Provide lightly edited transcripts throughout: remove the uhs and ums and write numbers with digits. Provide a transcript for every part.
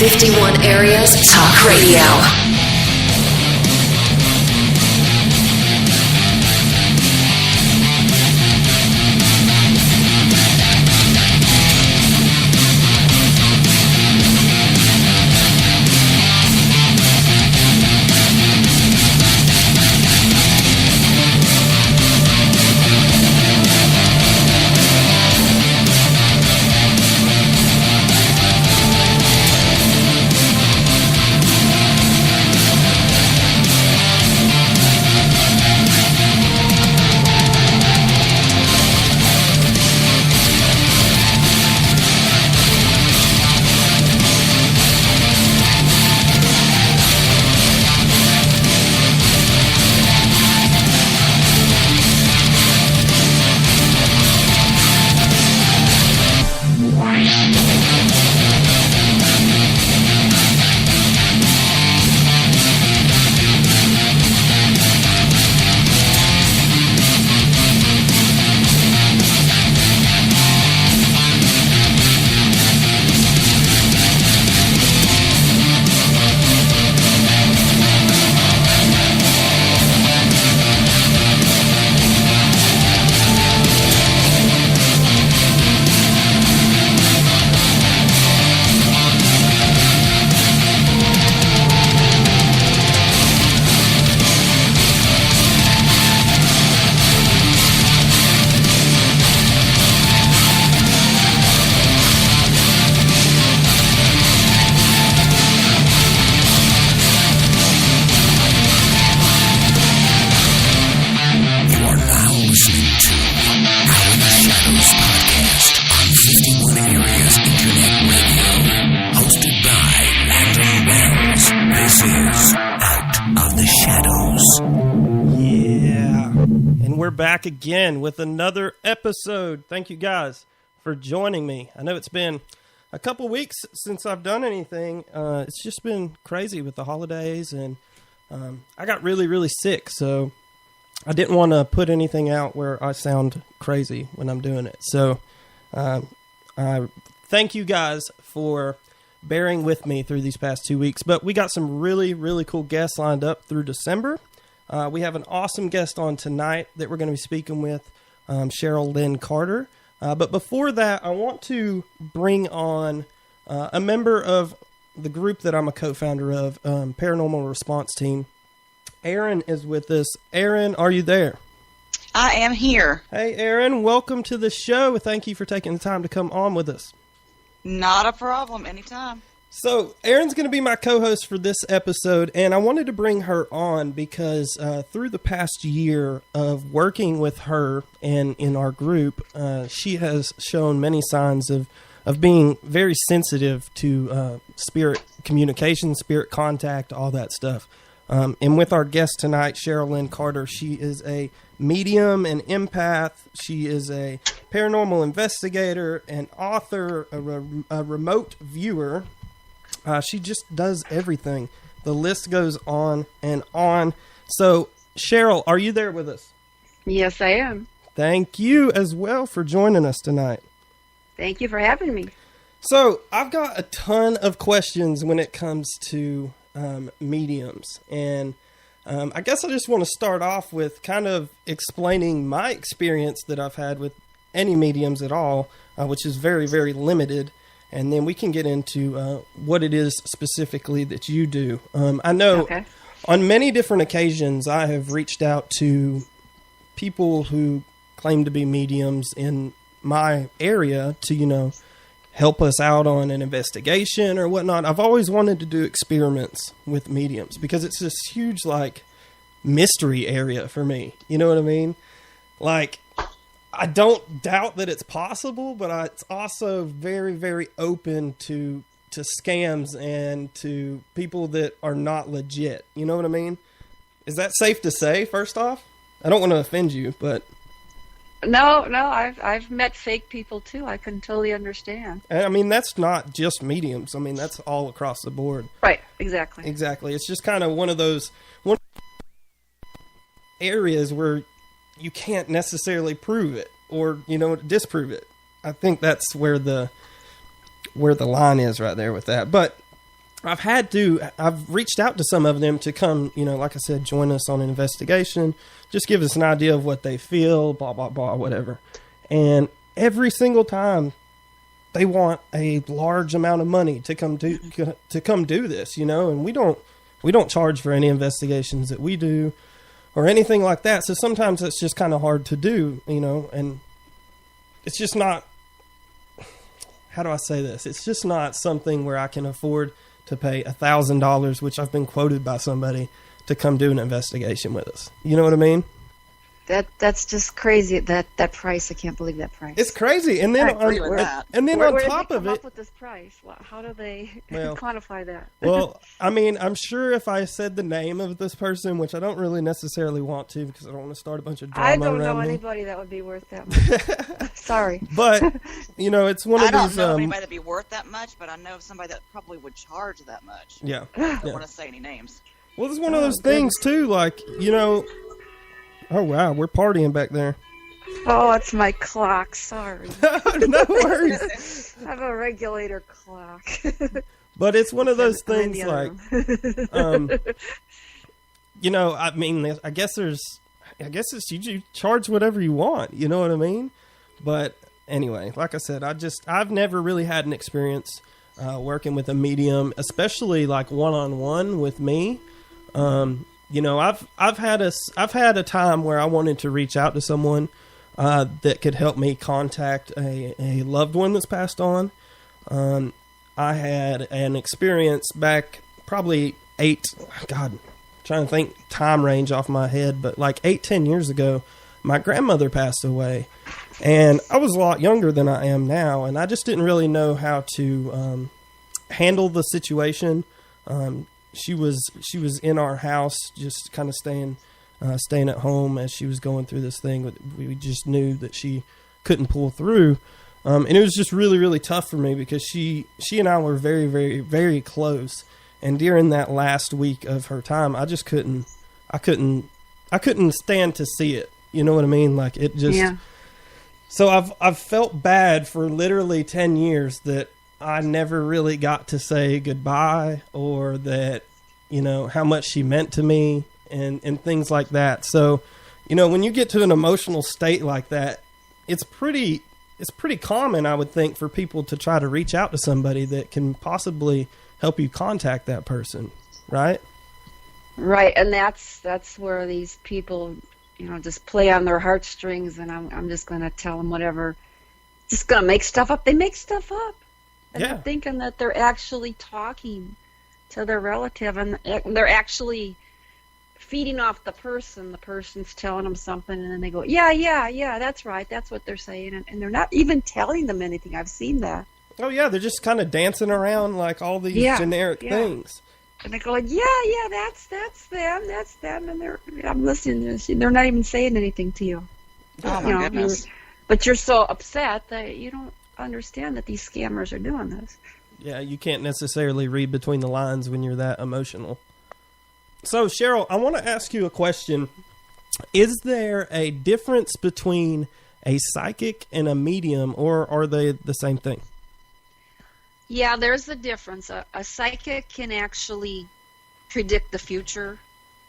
51 Areas Talk Radio. Back again with another episode. Thank you guys for joining me. I know it's been a couple weeks since I've done anything. It's just been crazy with the holidays, and I got really sick, so I didn't want to put anything out where I sound crazy when I'm doing it. So I thank you guys for bearing with me through these past 2 weeks, but we got some really cool guests lined up through December. We have an awesome guest on tonight that we're going to be speaking with, Cheryl Lynn Carter. But before that, I want to bring on a member of the group that I'm a co-founder of, Paranormal Response Team. Erin is with us. Erin, are you there? I am here. Hey, Erin, welcome to the show. Thank you for taking the time to come on with us. Not a problem. Anytime. So, Erin's going to be my co-host for this episode, and I wanted to bring her on because through the past year of working with her and in our group, she has shown many signs of being very sensitive to spirit communication, spirit contact, all that stuff. And with our guest tonight, Cheryl Lynn Carter, she is a medium and empath. She is a paranormal investigator, an author, a remote viewer. She just does everything. The list goes on and on. So, Cheryl, are you there with us? Yes, I am. Thank you as well for joining us tonight. Thank you for having me. So, I've got a ton of questions when it comes to mediums. And I guess I just want to start off with kind of explaining my experience that I've had with any mediums at all, which is very limited. And then we can get into what it is specifically that you do. I know on many different occasions I have reached out to people who claim to be mediums in my area to, help us out on an investigation or whatnot. I've always wanted to do experiments with mediums because it's this huge, mystery area for me. You know what I mean? I don't doubt that it's possible, but it's also very open to scams and to people that are not legit. You know what I mean? Is that safe to say, first off? I don't want to offend you, but... No, I've met fake people too. I can totally understand. I mean, that's not just mediums. I mean, that's all across the board. Right, exactly. Exactly. It's just kind of one of those areas where you can't necessarily prove it or, disprove it. I think that's where the line is right there with that. But I've reached out to some of them to come, like I said, join us on an investigation, just give us an idea of what they feel, blah, blah, blah, whatever. And every single time they want a large amount of money to come do this, and we don't charge for any investigations that we do or anything like that. So sometimes it's just kind of hard to do, and it's just not, how do I say this? It's just not something where I can afford to pay $1,000, which I've been quoted by somebody, to come do an investigation with us. You know what I mean? That's just crazy. That price, I can't believe that price. It's crazy. And then I agree with that. And then where on did top they of come it, up with this price? How do they Well, quantify that? well, I mean, I'm sure if I said the name of this person, which I don't really necessarily want to because I don't want to start a bunch of drama I don't know around me. anybody that would be worth that much. Sorry. But, it's one of I don't these. know anybody that'd be worth that much, but I know somebody that probably would charge that much. Yeah. I don't Yeah. want to say any names. Well, it's one of those things too. Like, oh wow, we're partying back there. Oh, it's my clock. Sorry. No worries. I have a regulator clock. But it's one of those I'm in things the other like, room. I mean, I guess it's you charge whatever you want. You know what I mean? But anyway, like I said, I've never really had an experience working with a medium, especially like one-on-one with me. I've had a time where I wanted to reach out to someone that could help me contact a loved one that's passed on. I had an experience back probably trying to think time range off my head, but like 8-10 years ago, my grandmother passed away, and I was a lot younger than I am now, and I just didn't really know how to handle the situation. She was in our house, just kind of staying at home as she was going through this thing. We just knew that she couldn't pull through, and it was just really, really tough for me because she and I were very, very, very close. And during that last week of her time, I just couldn't stand to see it. You know what I mean? Like it just. Yeah. So I've felt bad for literally 10 years that I never really got to say goodbye, or that, how much she meant to me and things like that. So, when you get to an emotional state like that, it's pretty common, I would think, for people to try to reach out to somebody that can possibly help you contact that person. Right. Right. And that's where these people, just play on their heartstrings, and I'm just going to tell them whatever, just going to make stuff up. They make stuff up. And Yeah. they're thinking that they're actually talking to their relative, and they're actually feeding off the person. The person's telling them something, and then they go, yeah, that's right. That's what they're saying. And they're not even telling them anything. I've seen that. Oh, yeah. They're just kind of dancing around like all these generic things. And they go like, yeah, that's them. And I'm listening. They're not even saying anything to you. Oh, my goodness. But you're so upset that you don't understand that these scammers are doing this. Yeah, you can't necessarily read between the lines when you're that emotional. So, Cheryl, I want to ask you a question. Is there a difference between a psychic and a medium, or are they the same thing? Yeah, there's a difference. A psychic can actually predict the future,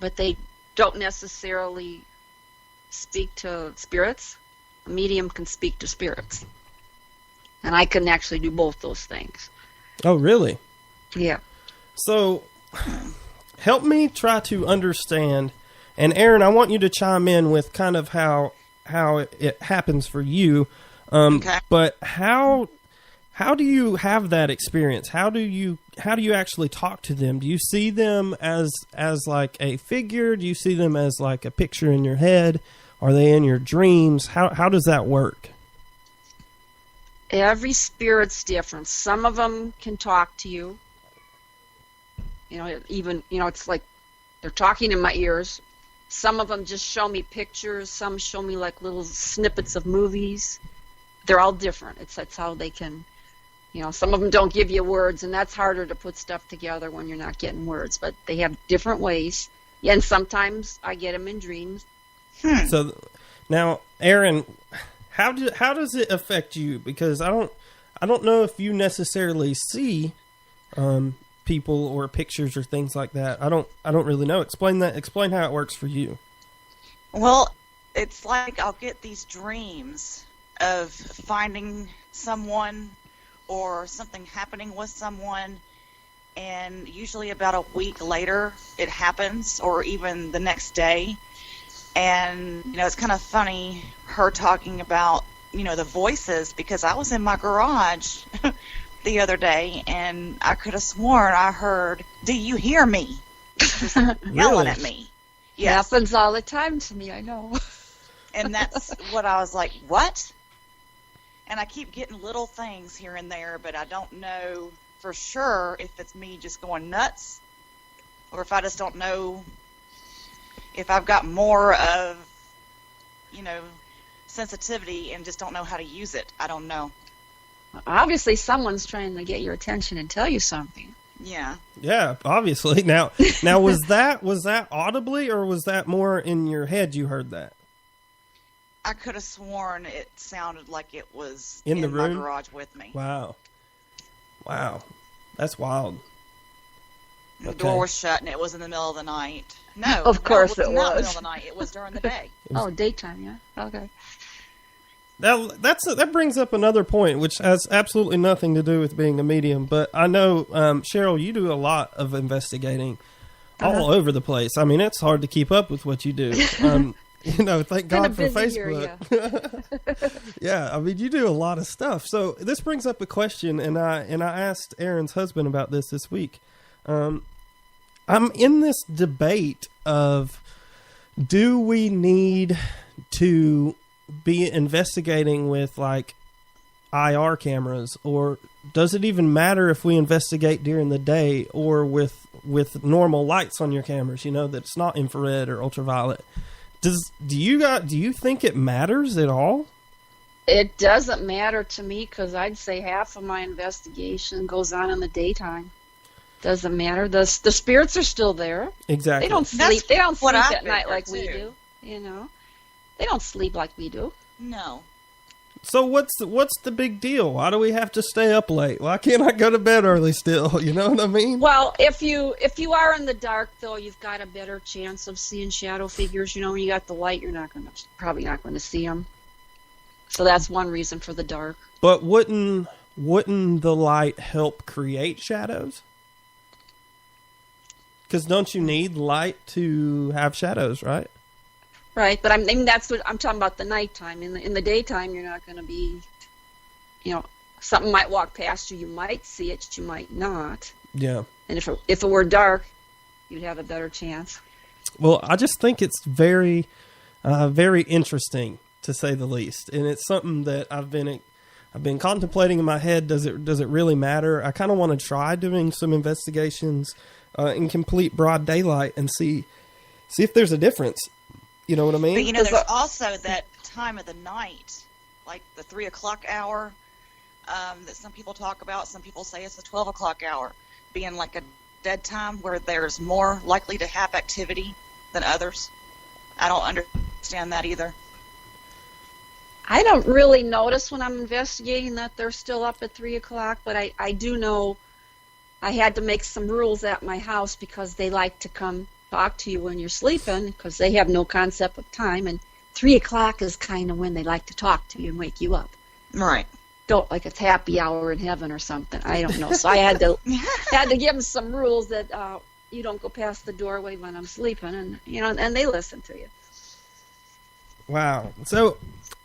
but they don't necessarily speak to spirits. A medium can speak to spirits. And I can actually do both those things. Oh, really? Yeah. So, help me try to understand. And Aaron, I want you to chime in with kind of how it happens for you. Okay. But how do you have that experience? How do you actually talk to them? Do you see them as like a figure? Do you see them as like a picture in your head? Are they in your dreams? How does that work? Every spirit's different. Some of them can talk to you. It's like they're talking in my ears. Some of them just show me pictures. Some show me like little snippets of movies. They're all different. That's how they can, some of them don't give you words, and that's harder to put stuff together when you're not getting words. But they have different ways. Yeah, and sometimes I get them in dreams. So now, Aaron, how does it affect you? Because I don't know if you necessarily see people or pictures or things like that? I don't really know. Explain that. Explain how it works for you. Well, it's like I'll get these dreams of finding someone or something happening with someone, and usually about a week later it happens, or even the next day. And, it's kind of funny, her talking about, the voices, because I was in my garage the other day, and I could have sworn I heard, "Do you hear me?" Just yelling at me. Yes. Happens all the time to me, I know. And that's what I was like, what? And I keep getting little things here and there, but I don't know for sure if it's me just going nuts, or if I just don't know if I've got more of, sensitivity and just don't know how to use it. I don't know. Obviously, someone's trying to get your attention and tell you something. Yeah. Yeah, obviously. Now, was that audibly, or was that more in your head? You heard that? I could have sworn it sounded like it was in the room, my garage with me. Wow, that's wild. The door was shut, and it was in the middle of the night. No, of course it was not in the was. middle of the night. It was during the day. Daytime, yeah. Okay. That brings up another point, which has absolutely nothing to do with being a medium. But I know, Cheryl, you do a lot of investigating all over the place. I mean, it's hard to keep up with what you do. Thank God for Facebook. Year, Yeah, I mean, you do a lot of stuff. So this brings up a question, and I asked Aaron's husband about this week. I'm in this debate of, do we need to be investigating with like IR cameras, or does it even matter if we investigate during the day or with normal lights on your cameras, that it's not infrared or ultraviolet? Do you think it matters at all? It doesn't matter to me, because I'd say half of my investigation goes on in the daytime. Doesn't matter. The spirits are still there. Exactly. They don't sleep. They don't sleep I at night figured, like we do. They don't sleep like we do. No. So what's the big deal? Why do we have to stay up late? Why can't I go to bed early still? You know what I mean? Well, if you are in the dark, though, you've got a better chance of seeing shadow figures. When you got the light, you're probably not going to see them. So that's one reason for the dark. But wouldn't the light help create shadows? Because don't you need light to have shadows, right? Right, but I mean, that's what I'm talking about, the nighttime. In the daytime, you're not going to be, something might walk past you. You might see it, you might not. Yeah. And if it were dark, you'd have a better chance. Well, I just think it's very, very interesting, to say the least, and it's something that I've been contemplating in my head. Does it really matter? I kind of want to try doing some investigations in complete broad daylight and see if there's a difference. You know what I mean? But there's also that time of the night, like the 3 o'clock hour, that some people talk about. Some people say it's the 12 o'clock hour, being like a dead time where there's more likely to have activity than others. I don't understand that either. I don't really notice when I'm investigating that they're still up at 3 o'clock, but I do know I had to make some rules at my house, because they like to come talk to you when you're sleeping, because they have no concept of time, and 3 o'clock is kind of when they like to talk to you and wake you up. Right. Don't, like it's happy hour in heaven or something. I don't know. So I had to give them some rules that you don't go past the doorway when I'm sleeping, and and they listen to you. Wow. So,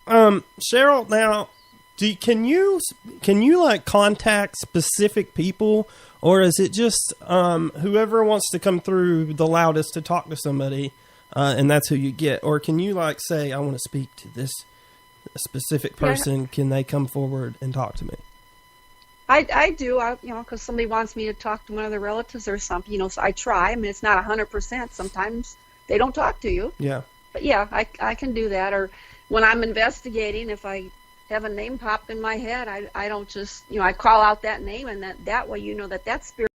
Cheryl, now, can you like contact specific people? Or is it just whoever wants to come through the loudest to talk to somebody, and that's who you get? Or can you like say, I want to speak to this specific person? Yeah. Can they come forward and talk to me? I do, because somebody wants me to talk to one of their relatives or something. So I try. I mean, it's not 100%. Sometimes they don't talk to you. Yeah. But yeah, I can do that. Or when I'm investigating, if I have a name pop in my head, I don't just, I call out that name, and that way that spirit